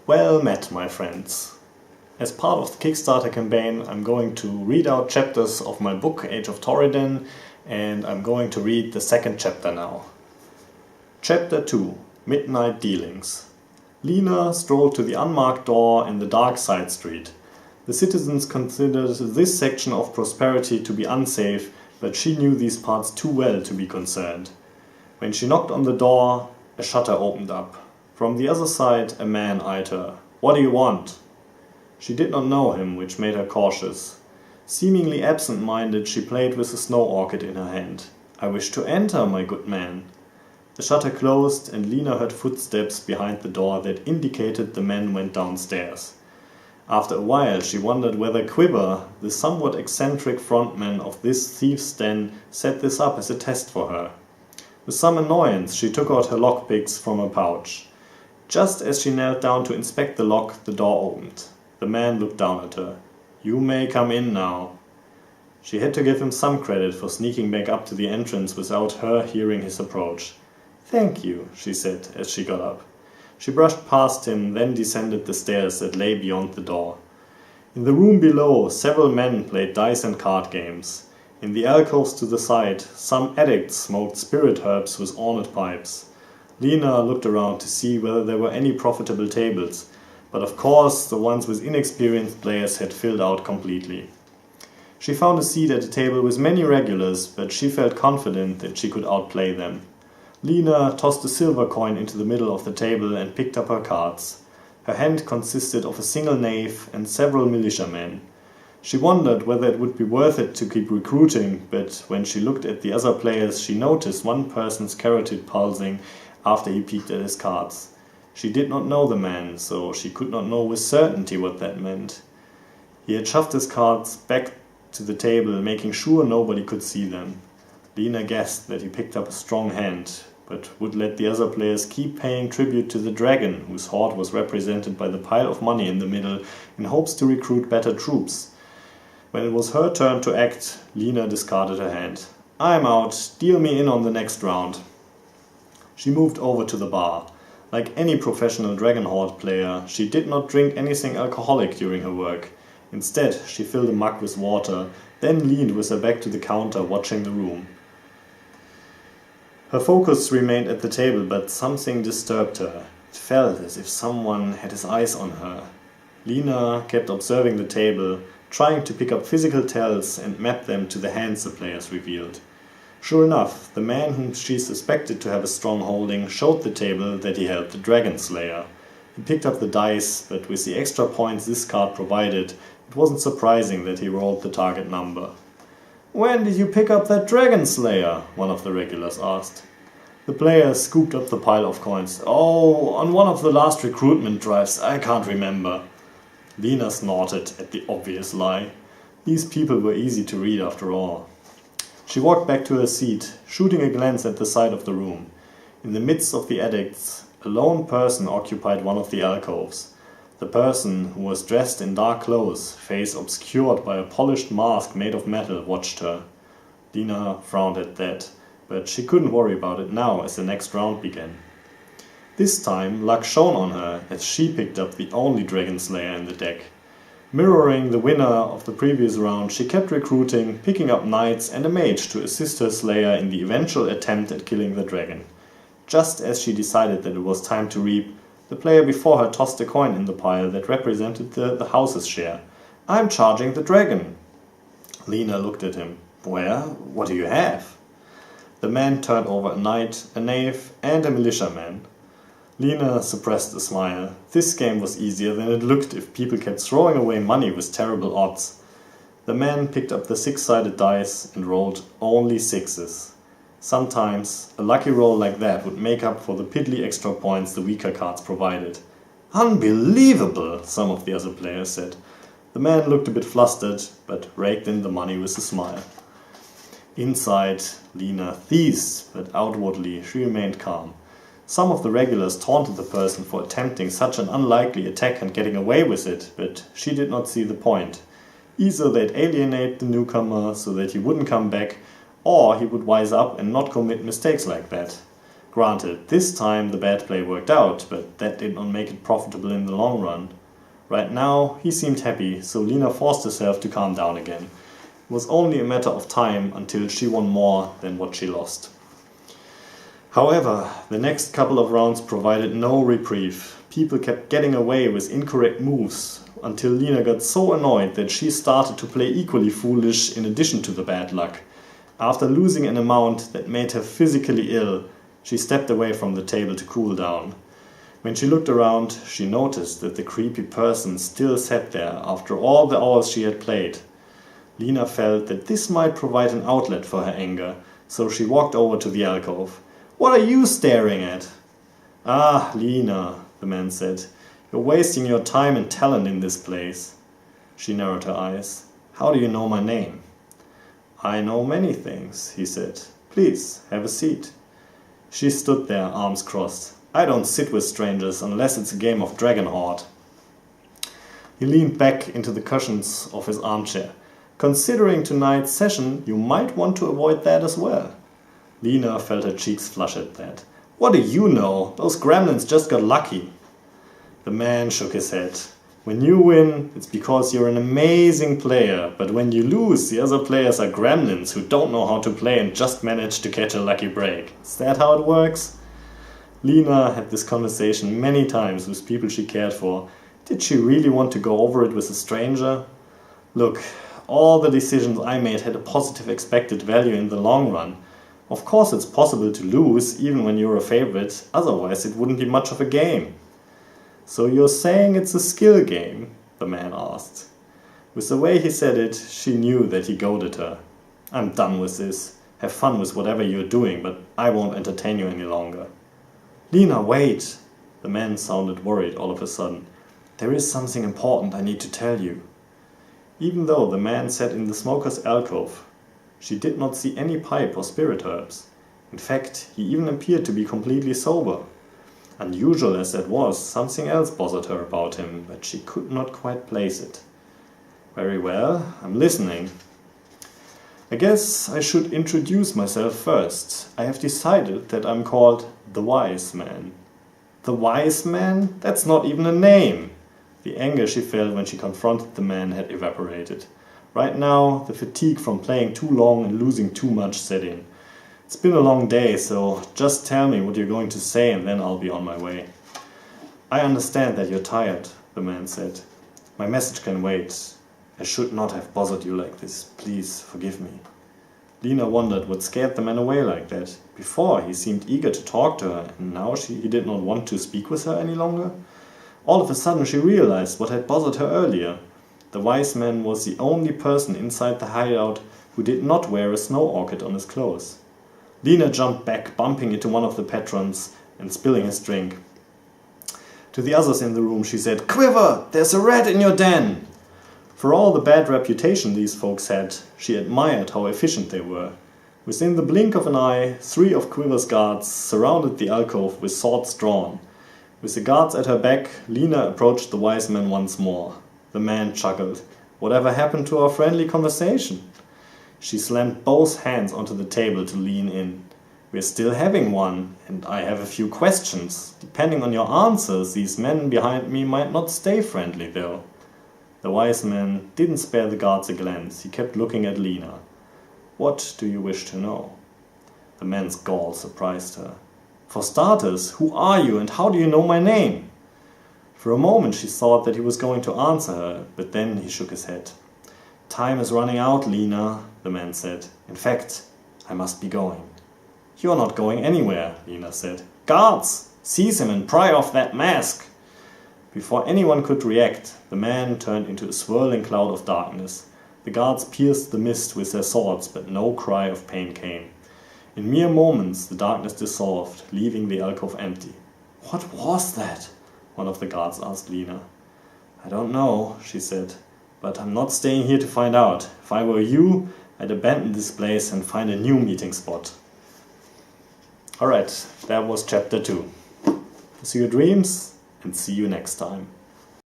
Well met, my friends. As part of the Kickstarter campaign, I'm going to read out chapters of my book Age of Torridan, and I'm going to read the second chapter now. Chapter 2 Midnight Dealings. Lena strolled to the unmarked door in the dark side street. The citizens considered this section of prosperity to be unsafe, but she knew these parts too well to be concerned. When she knocked on the door, a shutter opened up. From the other side, a man eyed her. "What do you want?" She did not know him, which made her cautious. Seemingly absent-minded, she played with a snow orchid in her hand. "I wish to enter, my good man." The shutter closed, and Lena heard footsteps behind the door that indicated the man went downstairs. After a while, she wondered whether Quiver, the somewhat eccentric frontman of this thieves' den, set this up as a test for her. With some annoyance, she took out her lockpicks from her pouch. Just as she knelt down to inspect the lock, the door opened. The man looked down at her. "You may come in now." She had to give him some credit for sneaking back up to the entrance without her hearing his approach. "Thank you," she said as she got up. She brushed past him, then descended the stairs that lay beyond the door. In the room below, several men played dice and card games. In the alcoves to the side, some addicts smoked spirit herbs with ornate pipes. Lena looked around to see whether there were any profitable tables, but of course the ones with inexperienced players had filled out completely. She found a seat at a table with many regulars, but she felt confident that she could outplay them. Lena tossed a silver coin into the middle of the table and picked up her cards. Her hand consisted of a single knave and several militiamen. She wondered whether it would be worth it to keep recruiting, but when she looked at the other players, she noticed one person's carotid pulsing after he peeked at his cards. She did not know the man, so she could not know with certainty what that meant. He had shoved his cards back to the table, making sure nobody could see them. Lena guessed that he picked up a strong hand, but would let the other players keep paying tribute to the dragon, whose hoard was represented by the pile of money in the middle, in hopes to recruit better troops. When it was her turn to act, Lena discarded her hand. "I'm out. Deal me in on the next round." She moved over to the bar. Like any professional Dragon Hoard player, she did not drink anything alcoholic during her work. Instead, she filled a mug with water, then leaned with her back to the counter, watching the room. Her focus remained at the table, but something disturbed her. It felt as if someone had his eyes on her. Lena kept observing the table, trying to pick up physical tells and map them to the hands the players revealed. Sure enough, the man whom she suspected to have a strong holding showed the table that he held the Dragon Slayer. He picked up the dice, but with the extra points this card provided, it wasn't surprising that he rolled the target number. "When did you pick up that Dragon Slayer?" one of the regulars asked. The player scooped up the pile of coins. "Oh, on one of the last recruitment drives, I can't remember." Lena snorted at the obvious lie. These people were easy to read after all. She walked back to her seat, shooting a glance at the side of the room. In the midst of the addicts, a lone person occupied one of the alcoves. The person, who was dressed in dark clothes, face obscured by a polished mask made of metal, watched her. Lena frowned at that, but she couldn't worry about it now as the next round began. This time, luck shone on her as she picked up the only Dragon Slayer in the deck. Mirroring the winner of the previous round, she kept recruiting, picking up knights and a mage to assist her slayer in the eventual attempt at killing the dragon. Just as she decided that it was time to reap, the player before her tossed a coin in the pile that represented the house's share. "I'm charging the dragon." Lena looked at him. "Well, what do you have?" The man turned over a knight, a knave, and a militiaman. Lena suppressed a smile. This game was easier than it looked if people kept throwing away money with terrible odds. The man picked up the six-sided dice and rolled only sixes. Sometimes, a lucky roll like that would make up for the piddly extra points the weaker cards provided. "Unbelievable," some of the other players said. The man looked a bit flustered, but raked in the money with a smile. Inside, Lena seethed, but outwardly she remained calm. Some of the regulars taunted the person for attempting such an unlikely attack and getting away with it, but she did not see the point. Either they'd alienate the newcomer so that he wouldn't come back, or he would wise up and not commit mistakes like that. Granted, this time the bad play worked out, but that did not make it profitable in the long run. Right now, he seemed happy, so Lena forced herself to calm down again. It was only a matter of time until she won more than what she lost. However, the next couple of rounds provided no reprieve. People kept getting away with incorrect moves until Lena got so annoyed that she started to play equally foolish in addition to the bad luck. After losing an amount that made her physically ill, she stepped away from the table to cool down. When she looked around, she noticed that the creepy person still sat there after all the hours she had played. Lena felt that this might provide an outlet for her anger, so she walked over to the alcove. "What are you staring at?" "Ah, Lena," the man said. "You're wasting your time and talent in this place." She narrowed her eyes. "How do you know my name?" "I know many things," he said. "Please, have a seat." She stood there, arms crossed. "I don't sit with strangers unless it's a game of Dragonheart." He leaned back into the cushions of his armchair. "Considering tonight's session, you might want to avoid that as well." Lena felt her cheeks flush at that. "What do you know? Those gremlins just got lucky." The man shook his head. "When you win, it's because you're an amazing player, but when you lose, the other players are gremlins who don't know how to play and just manage to catch a lucky break. Is that how it works?" Lena had this conversation many times with people she cared for. Did she really want to go over it with a stranger? Look, all the decisions I made had a positive expected value in the long run. Of course it's possible to lose even when you're a favorite, otherwise it wouldn't be much of a game. "So you're saying it's a skill game?" the man asked. With the way he said it, she knew that he goaded her. "I'm done with this. Have fun with whatever you're doing, but I won't entertain you any longer." "Lena, wait!" The man sounded worried all of a sudden. "There is something important I need to tell you." Even though the man sat in the smoker's alcove, she did not see any pipe or spirit herbs. In fact, he even appeared to be completely sober. Unusual as that was, something else bothered her about him, but she could not quite place it. "Very well, I'm listening." "I guess I should introduce myself first. I have decided that I'm called the Wise Man." "The Wise Man? That's not even a name!" The anger she felt when she confronted the man had evaporated. Right now, the fatigue from playing too long and losing too much set in. "It's been a long day, so just tell me what you're going to say and then I'll be on my way." "I understand that you're tired," the man said. "My message can wait. I should not have bothered you like this. Please forgive me." Lena wondered what scared the man away like that. Before, he seemed eager to talk to her, and now he did not want to speak with her any longer. All of a sudden she realized what had bothered her earlier. The Wise Man was the only person inside the hideout who did not wear a snow orchid on his clothes. Lena jumped back, bumping into one of the patrons and spilling his drink. To the others in the room she said, "Quiver! There's a rat in your den!" For all the bad reputation these folks had, she admired how efficient they were. Within the blink of an eye, 3 of Quiver's guards surrounded the alcove with swords drawn. With the guards at her back, Lena approached the Wise Man once more. The man chuckled. "Whatever happened to our friendly conversation?" She slammed both hands onto the table to lean in. "We're still having one, and I have a few questions. Depending on your answers, these men behind me might not stay friendly, though." The Wise Man didn't spare the guards a glance. He kept looking at Lena. "What do you wish to know?" The man's gall surprised her. "For starters, who are you and how do you know my name?" For a moment she thought that he was going to answer her, but then he shook his head. "Time is running out, Lena," the man said. "In fact, I must be going." "You're not going anywhere," Lena said. "Guards! Seize him and pry off that mask!" Before anyone could react, the man turned into a swirling cloud of darkness. The guards pierced the mist with their swords, but no cry of pain came. In mere moments, the darkness dissolved, leaving the alcove empty. "What was that?" one of the guards asked Lena. "I don't know," she said, "but I'm not staying here to find out. If I were you, I'd abandon this place and find a new meeting spot." Alright, that was chapter 2. Pursue your dreams, and see you next time.